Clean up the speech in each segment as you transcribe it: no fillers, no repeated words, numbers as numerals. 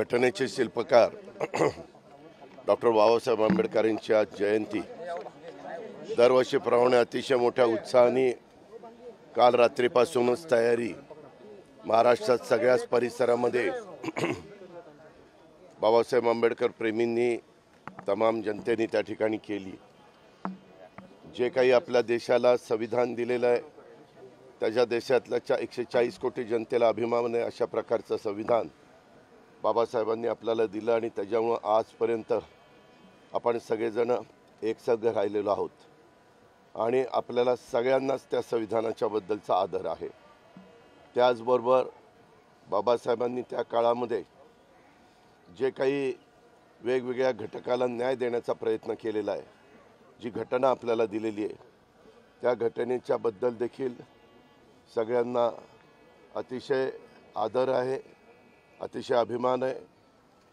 घटनेचे शिल्पकार डॉक्टर बाबासाहेब आंबेडकरांची जयंती दरवर्षीप्रमाणे अतिशय मोठ्या उत्साहाने काल रात्रीपासूनच तयारी महाराष्ट्रात सगळ्याच परिसरामध्ये बाबासाहेब आंबेडकर प्रेमींनी तमाम जनतेने त्या ठिकाणी केली। जे काही आपल्या देशाला संविधान दिलेलं आहे त्याच्या देशातल्या 140 कोटी जनतेला अभिमान आहे अशा प्रकारचं संविधान बाबासाहेबांनी आपल्याला दिलं आणि त्याच्यामुळे आजपर्यंत आपण सगळेजण एकसंघ राहिलेलो आहोत आणि आपल्याला सगळ्यांनाच त्या संविधानाच्या बद्दलचा आदर आहे। त्याचबरोबर बाबासाहेबांनी त्या काळामध्ये जे काही वेगवेगळ्या घटकाला न्याय देण्याचा प्रयत्न केलेला आहे, जी घटना आपल्याला दिलेली आहे त्या घटनेच्या बद्दल देखील सगळ्यांना अतिशय आदर आहे, अतिशय अभिमान आहे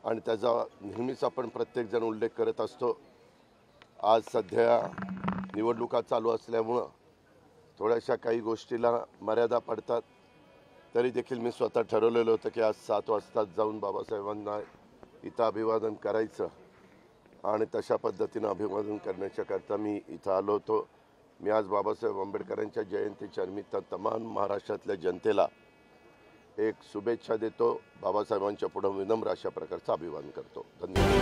आणि त्याचा नेहमीच आपण प्रत्येकजण उल्लेख करत असतो। आज सध्या निवडणुका चालू असल्यामुळं थोड्याशा काही गोष्टीला मर्यादा पडतात, तरी देखील मी स्वतः ठरवलेलं होतं की आज 7 वाजता जाऊन बाबासाहेबांना इथं अभिवादन करायचं आणि तशा पद्धतीनं अभिवादन करण्याच्याकरता मी इथं आलो होतो। मी आज बाबासाहेब आंबेडकरांच्या जयंतीच्या निमित्त तमाम महाराष्ट्रातल्या जनतेला एक शुभेच्छा देतो। बाबासाहेबांच्या पुढे विनम्र अशा प्रकारचं अभिवादन करतो। धन्यवाद।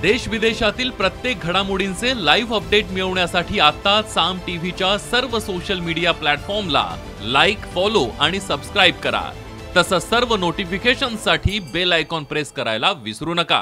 देश विदेशातील प्रत्येक घडामोडींचे लाईव्ह अपडेट मिळवण्यासाठी आता साम टीव्हीच्या सर्व सोशल मीडिया प्लॅटफॉर्मला लाईक, फॉलो आणि सबस्क्राईब करा। तसंच सर्व नोटिफिकेशनसाठी बेल आयकॉन प्रेस करायला विसरू नका।